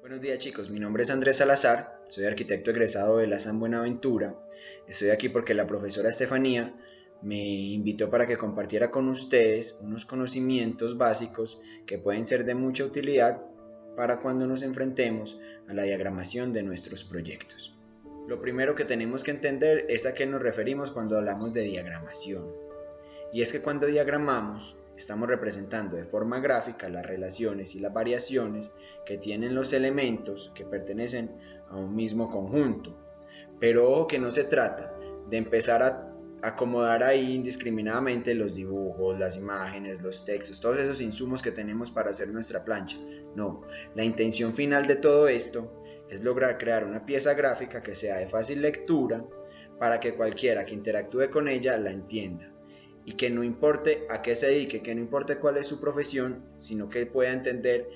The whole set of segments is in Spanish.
Buenos días chicos, mi nombre es Andrés Salazar, soy arquitecto egresado de la San Buenaventura. Estoy aquí porque la profesora Estefanía me invitó para que compartiera con ustedes unos conocimientos básicos que pueden ser de mucha utilidad para cuando nos enfrentemos a la diagramación de nuestros proyectos. Lo primero que tenemos que entender es a qué nos referimos cuando hablamos de diagramación. Y es que cuando diagramamos, estamos representando de forma gráfica las relaciones y las variaciones que tienen los elementos que pertenecen a un mismo conjunto. Pero ojo que no se trata de empezar a acomodar ahí indiscriminadamente los dibujos, las imágenes, los textos, todos esos insumos que tenemos para hacer nuestra plancha. No, la intención final de todo esto es lograr crear una pieza gráfica que sea de fácil lectura para que cualquiera que interactúe con ella la entienda. Y que no importe a qué se dedique, que no importe cuál es su profesión, sino que pueda entender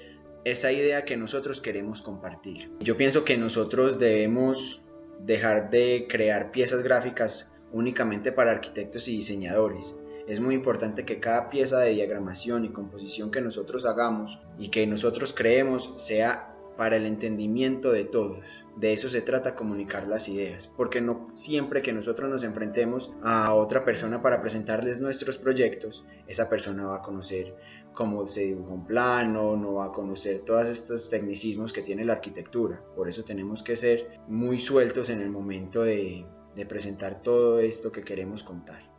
esa idea que nosotros queremos compartir. Yo pienso que nosotros debemos dejar de crear piezas gráficas únicamente para arquitectos y diseñadores. Es muy importante que cada pieza de diagramación y composición que nosotros hagamos y que nosotros creemos sea para el entendimiento de todos. De eso se trata, comunicar las ideas, porque no siempre que nosotros nos enfrentemos a otra persona para presentarles nuestros proyectos, esa persona va a conocer cómo se dibuja un plano, no va a conocer todos estos tecnicismos que tiene la arquitectura. Por eso tenemos que ser muy sueltos en el momento de presentar todo esto que queremos contar.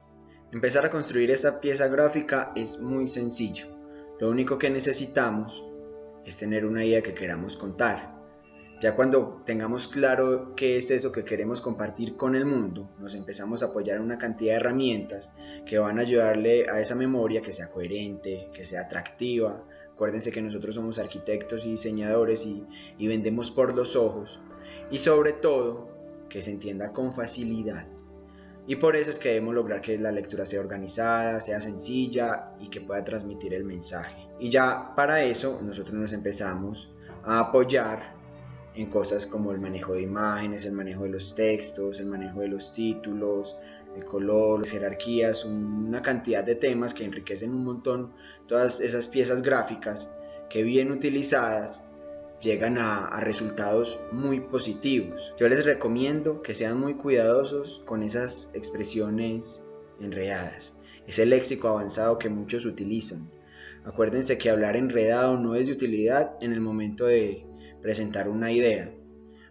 Empezar a construir esta pieza gráfica es muy sencillo. Lo único que necesitamos es tener una idea que queramos contar. Ya cuando tengamos claro qué es eso que queremos compartir con el mundo, nos empezamos a apoyar en una cantidad de herramientas que van a ayudarle a esa memoria que sea coherente, que sea atractiva. Acuérdense que nosotros somos arquitectos y diseñadores y vendemos por los ojos. Y sobre todo, que se entienda con facilidad. Y por eso es que debemos lograr que la lectura sea organizada, sea sencilla y que pueda transmitir el mensaje. Y ya para eso nosotros nos empezamos a apoyar en cosas como el manejo de imágenes, el manejo de los textos, el manejo de los títulos, el color, las jerarquías, una cantidad de temas que enriquecen un montón todas esas piezas gráficas que bien utilizadas llegan a resultados muy positivos. Yo les recomiendo que sean muy cuidadosos con esas expresiones enredadas, ese léxico avanzado que muchos utilizan. Acuérdense que hablar enredado no es de utilidad en el momento de presentar una idea,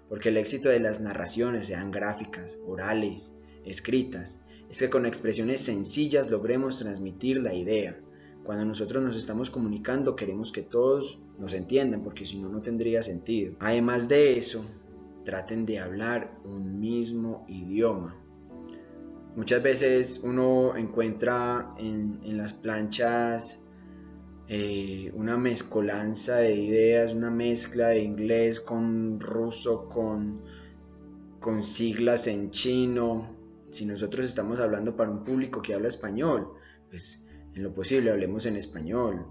porque el éxito de las narraciones, sean gráficas, orales, escritas, es que con expresiones sencillas logremos transmitir la idea. Cuando nosotros nos estamos comunicando queremos que todos nos entiendan, porque si no, no tendría sentido. Además de eso, traten de hablar un mismo idioma. Muchas veces uno encuentra en las planchas una mezcolanza de ideas, una mezcla de inglés con ruso, con siglas en chino. Si nosotros estamos hablando para un público que habla español, pues en lo posible hablemos en español.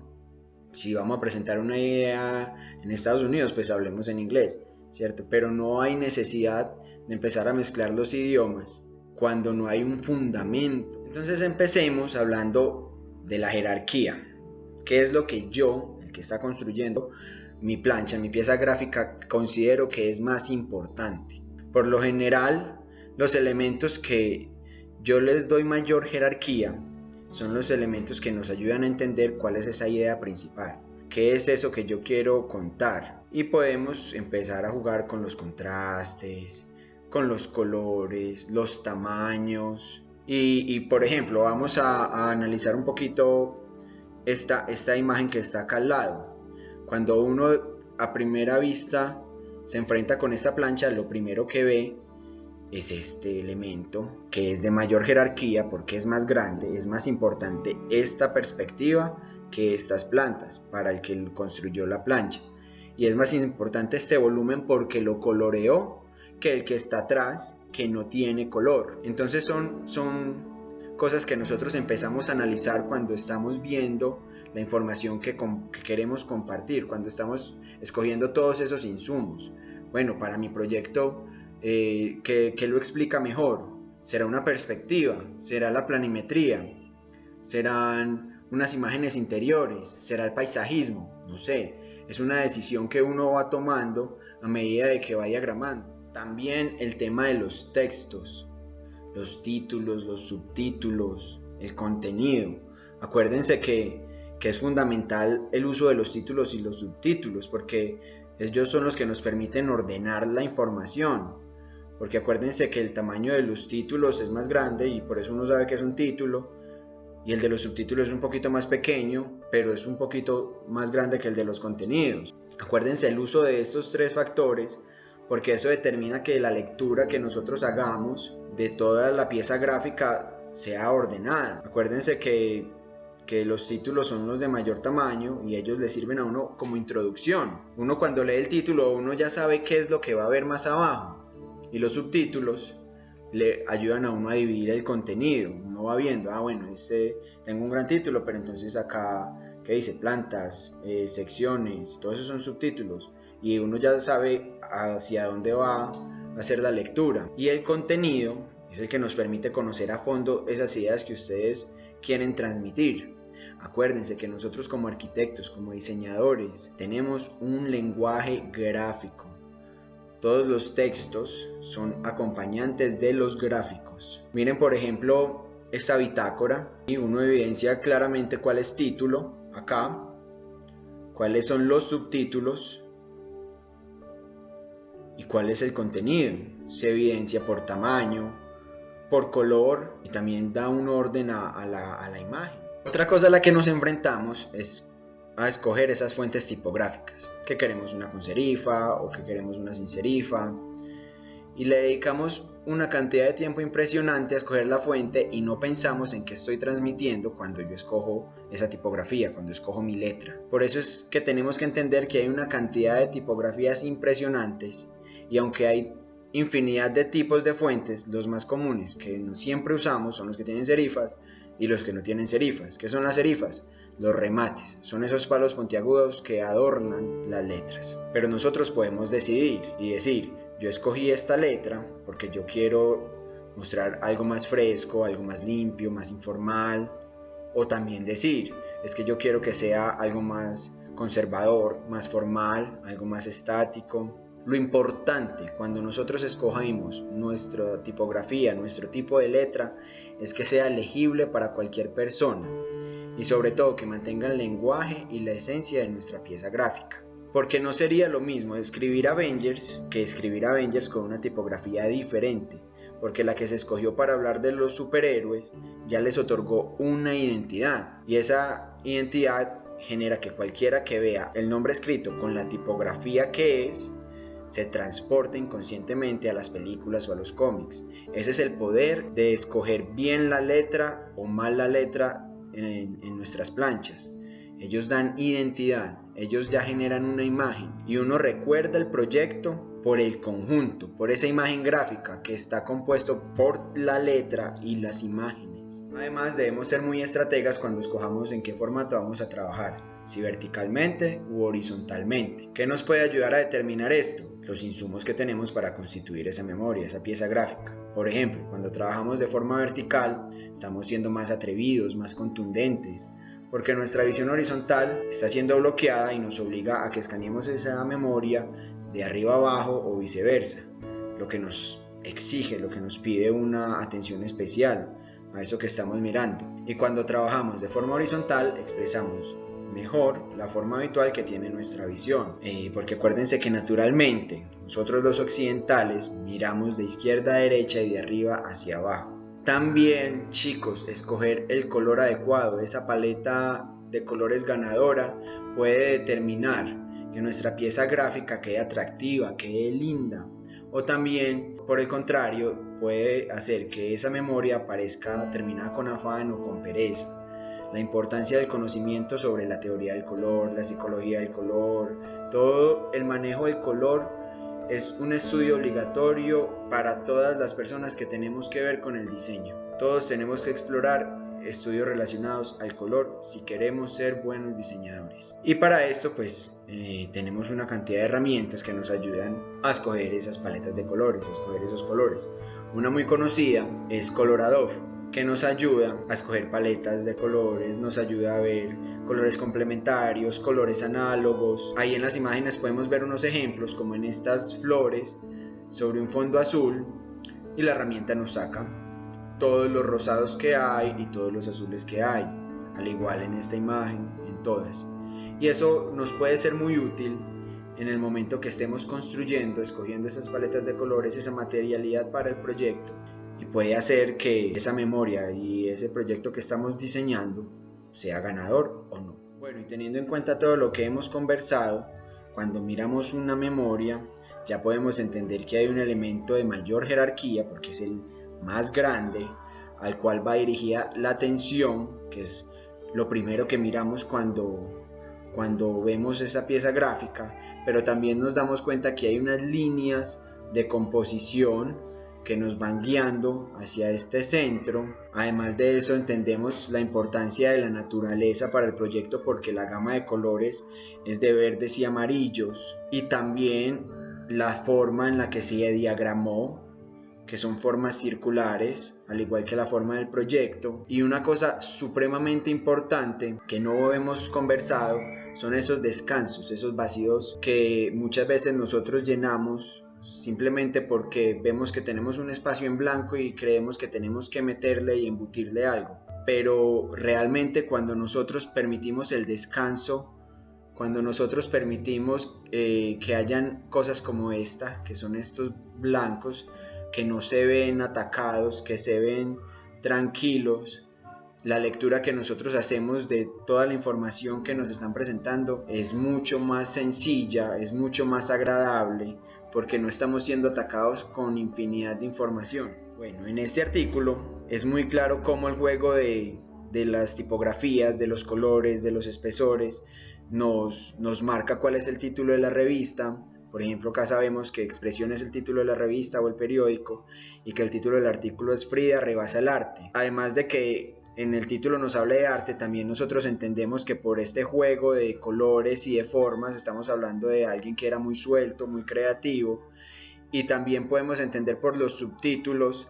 Si vamos a presentar una idea en Estados Unidos, pues hablemos en inglés, ¿cierto? Pero no hay necesidad de empezar a mezclar los idiomas cuando no hay un fundamento. Entonces empecemos hablando de la jerarquía. ¿Qué es lo que yo, el que está construyendo mi plancha, mi pieza gráfica, considero que es más importante? Por lo general, los elementos que yo les doy mayor jerarquía son los elementos que nos ayudan a entender cuál es esa idea principal, qué es eso que yo quiero contar. Y podemos empezar a jugar con los contrastes, con los colores, los tamaños. Y por ejemplo, vamos a analizar un poquito esta imagen que está acá al lado. Cuando uno a primera vista se enfrenta con esta plancha, lo primero que ve es este elemento que es de mayor jerarquía porque es más grande, es más importante esta perspectiva que estas plantas para el que construyó la plancha, y es más importante este volumen porque lo coloreó que el que está atrás, que no tiene color. Entonces son cosas que nosotros empezamos a analizar cuando estamos viendo la información que queremos compartir, cuando estamos escogiendo todos esos insumos. Bueno, para mi proyecto, ¿qué lo explica mejor? ¿Será una perspectiva? ¿Será la planimetría? ¿Serán unas imágenes interiores, será el paisajismo, no sé, es una decisión que uno va tomando a medida de que vaya gramando. También el tema de los textos, los títulos, los subtítulos, el contenido. Acuérdense que es fundamental el uso de los títulos y los subtítulos, porque ellos son los que nos permiten ordenar la información. Porque acuérdense que el tamaño de los títulos es más grande y por eso uno sabe que es un título, y el de los subtítulos es un poquito más pequeño, pero es un poquito más grande que el de los contenidos. Acuérdense el uso de estos tres factores, porque eso determina que la lectura que nosotros hagamos de toda la pieza gráfica sea ordenada. Acuérdense que los títulos son los de mayor tamaño y ellos le sirven a uno como introducción. Uno cuando lee el título, uno ya sabe qué es lo que va a ver más abajo, y los subtítulos le ayudan a uno a dividir el contenido. Uno va viendo, bueno, tengo un gran título, pero entonces acá, ¿qué dice? Plantas, secciones, todos esos son subtítulos, y uno ya sabe hacia dónde va a hacer la lectura. Y el contenido es el que nos permite conocer a fondo esas ideas que ustedes quieren transmitir. Acuérdense que nosotros como arquitectos, como diseñadores, tenemos un lenguaje gráfico. Todos los textos son acompañantes de los gráficos. Miren, por ejemplo, esta bitácora, y uno evidencia claramente cuál es título acá, cuáles son los subtítulos y cuál es el contenido. Se evidencia por tamaño, por color, y también da un orden a la imagen. Otra cosa a la que nos enfrentamos es a escoger esas fuentes tipográficas, que queremos una con serifa o que queremos una sin serifa, y le dedicamos una cantidad de tiempo impresionante a escoger la fuente y no pensamos en qué estoy transmitiendo cuando yo escojo esa tipografía, cuando escojo mi letra. Por eso es que tenemos que entender que hay una cantidad de tipografías impresionantes, y aunque hay infinidad de tipos de fuentes, los más comunes que siempre usamos son los que tienen serifas y los que no tienen serifas. ¿Qué son las serifas? Los remates, son esos palos puntiagudos que adornan las letras. Pero nosotros podemos decidir y decir, yo escogí esta letra porque yo quiero mostrar algo más fresco, algo más limpio, más informal. O también decir, es que yo quiero que sea algo más conservador, más formal, algo más estático. Lo importante cuando nosotros escogimos nuestra tipografía, nuestro tipo de letra, es que sea legible para cualquier persona, y sobre todo que mantenga el lenguaje y la esencia de nuestra pieza gráfica. Porque no sería lo mismo escribir Avengers que escribir Avengers con una tipografía diferente, porque la que se escogió para hablar de los superhéroes ya les otorgó una identidad, y esa identidad genera que cualquiera que vea el nombre escrito con la tipografía que es, se transporta inconscientemente a las películas o a los cómics. Ese es el poder de escoger bien la letra o mal la letra en nuestras planchas. Ellos dan identidad, ellos ya generan una imagen, y uno recuerda el proyecto por el conjunto, por esa imagen gráfica que está compuesto por la letra y las imágenes. Además, debemos ser muy estrategas cuando escojamos en qué formato vamos a trabajar, si verticalmente u horizontalmente. ¿Qué nos puede ayudar a determinar esto? Los insumos que tenemos para constituir esa memoria, esa pieza gráfica. Por ejemplo, cuando trabajamos de forma vertical, estamos siendo más atrevidos, más contundentes, porque nuestra visión horizontal está siendo bloqueada y nos obliga a que escaneemos esa memoria de arriba abajo o viceversa, lo que nos exige, lo que nos pide una atención especial a eso que estamos mirando. Y cuando trabajamos de forma horizontal, expresamos mejor la forma habitual que tiene nuestra visión, porque acuérdense que naturalmente nosotros los occidentales miramos de izquierda a derecha y de arriba hacia abajo. También, chicos, escoger el color adecuado, esa paleta de colores ganadora puede determinar que nuestra pieza gráfica quede atractiva, quede linda, o también, por el contrario, puede hacer que esa memoria parezca terminada con afán o con pereza. La importancia del conocimiento sobre la teoría del color, la psicología del color, todo el manejo del color es un estudio obligatorio para todas las personas que tenemos que ver con el diseño. Todos tenemos que explorar estudios relacionados al color si queremos ser buenos diseñadores. Y para esto pues tenemos una cantidad de herramientas que nos ayudan a escoger esas paletas de colores, a escoger esos colores. Una muy conocida es Colorador. que nos ayuda a escoger paletas de colores, nos ayuda a ver colores complementarios, colores análogos. Ahí en las imágenes podemos ver unos ejemplos como en estas flores sobre un fondo azul, y la herramienta nos saca todos los rosados que hay y todos los azules que hay, al igual en esta imagen, en todas. Y eso nos puede ser muy útil en el momento que estemos construyendo, escogiendo esas paletas de colores, esa materialidad para el proyecto, y puede hacer que esa memoria y ese proyecto que estamos diseñando sea ganador o no. Bueno, y teniendo en cuenta todo lo que hemos conversado, cuando miramos una memoria ya podemos entender que hay un elemento de mayor jerarquía, porque es el más grande, al cual va dirigida la atención, que es lo primero que miramos cuando vemos esa pieza gráfica, pero también nos damos cuenta que hay unas líneas de composición que nos van guiando hacia este centro. Además de eso, entendemos la importancia de la naturaleza para el proyecto, porque la gama de colores es de verdes y amarillos, y también la forma en la que se diagramó, que son formas circulares, al igual que la forma del proyecto. Y una cosa supremamente importante que no hemos conversado son esos descansos, esos vacíos que muchas veces nosotros llenamos simplemente porque vemos que tenemos un espacio en blanco y creemos que tenemos que meterle y embutirle algo. Pero realmente cuando nosotros permitimos el descanso, cuando nosotros permitimos que hayan cosas como esta, que son estos blancos, que no se ven atacados, que se ven tranquilos, la lectura que nosotros hacemos de toda la información que nos están presentando es mucho más sencilla, es mucho más agradable, porque no estamos siendo atacados con infinidad de información. Bueno, en este artículo es muy claro cómo el juego de las tipografías, de los colores, de los espesores, nos marca cuál es el título de la revista. Por ejemplo, acá sabemos que Expresión es el título de la revista o el periódico, y que el título del artículo es Frida rebasa el arte. Además de que en el título nos habla de arte, también nosotros entendemos que por este juego de colores y de formas estamos hablando de alguien que era muy suelto, muy creativo. Y también podemos entender por los subtítulos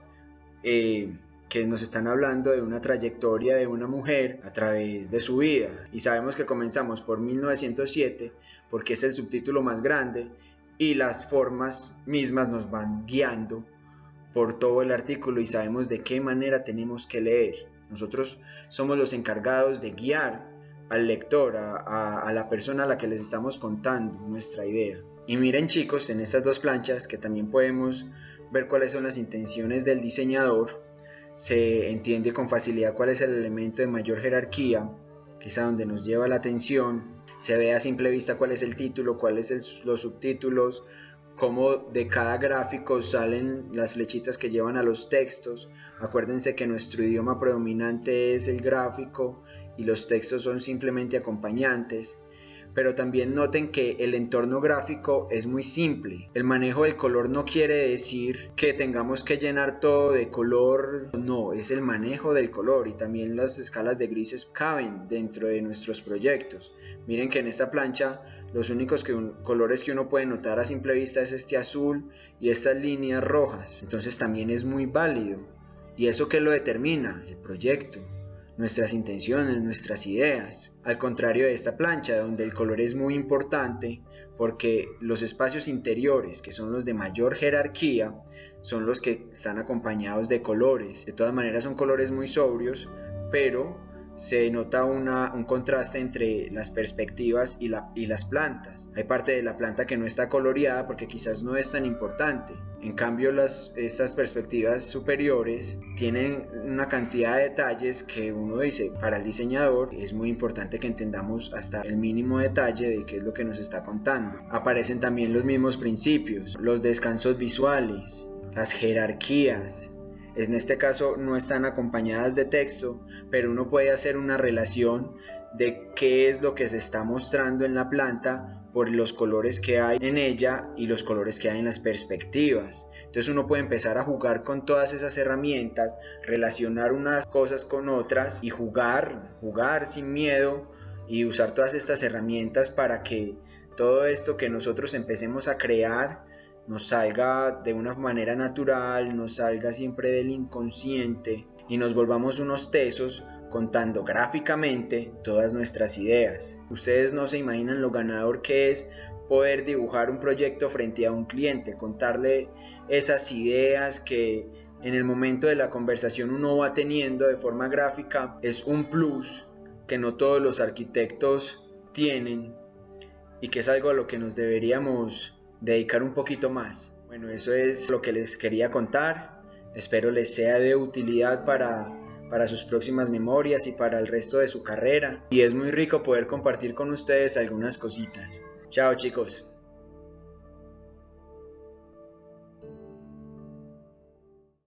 que nos están hablando de una trayectoria de una mujer a través de su vida. Y sabemos que comenzamos por 1907 porque es el subtítulo más grande, y las formas mismas nos van guiando por todo el artículo y sabemos de qué manera tenemos que leer. Nosotros somos los encargados de guiar al lector, a la persona a la que les estamos contando nuestra idea. Y miren, chicos, en estas dos planchas que también podemos ver cuáles son las intenciones del diseñador, se entiende con facilidad cuál es el elemento de mayor jerarquía, que es a donde nos lleva la atención. Se ve a simple vista cuál es el título, cuáles son los subtítulos, cómo de cada gráfico salen las flechitas que llevan a los textos. Acuérdense que nuestro idioma predominante es el gráfico y los textos son simplemente acompañantes. Pero también noten que el entorno gráfico es muy simple. El manejo del color no quiere decir que tengamos que llenar todo de color, no, es el manejo del color, y también las escalas de grises caben dentro de nuestros proyectos. Miren que en esta plancha los únicos colores que uno puede notar a simple vista es este azul y estas líneas rojas, entonces también es muy válido. ¿Y eso qué lo determina? El proyecto, nuestras intenciones, nuestras ideas. Al contrario de esta plancha, donde el color es muy importante, porque los espacios interiores, que son los de mayor jerarquía, son los que están acompañados de colores. De todas maneras son colores muy sobrios, pero se nota un contraste entre las perspectivas y las plantas. Hay parte de la planta que no está coloreada porque quizás no es tan importante. En cambio, estas perspectivas superiores tienen una cantidad de detalles que uno dice, para el diseñador es muy importante que entendamos hasta el mínimo detalle de qué es lo que nos está contando. Aparecen también los mismos principios, los descansos visuales, las jerarquías. En este caso no están acompañadas de texto, pero uno puede hacer una relación de qué es lo que se está mostrando en la planta por los colores que hay en ella y los colores que hay en las perspectivas. Entonces uno puede empezar a jugar con todas esas herramientas, relacionar unas cosas con otras y jugar sin miedo, y usar todas estas herramientas para que todo esto que nosotros empecemos a crear nos salga de una manera natural, nos salga siempre del inconsciente, y nos volvamos unos tesos contando gráficamente todas nuestras ideas. Ustedes no se imaginan lo ganador que es poder dibujar un proyecto frente a un cliente, contarle esas ideas que en el momento de la conversación uno va teniendo de forma gráfica. Es un plus que no todos los arquitectos tienen y que es algo a lo que nos deberíamos dedicar un poquito más. Bueno, eso es lo que les quería contar. Espero les sea de utilidad para sus próximas memorias y para el resto de su carrera. Y es muy rico poder compartir con ustedes algunas cositas. Chao, chicos.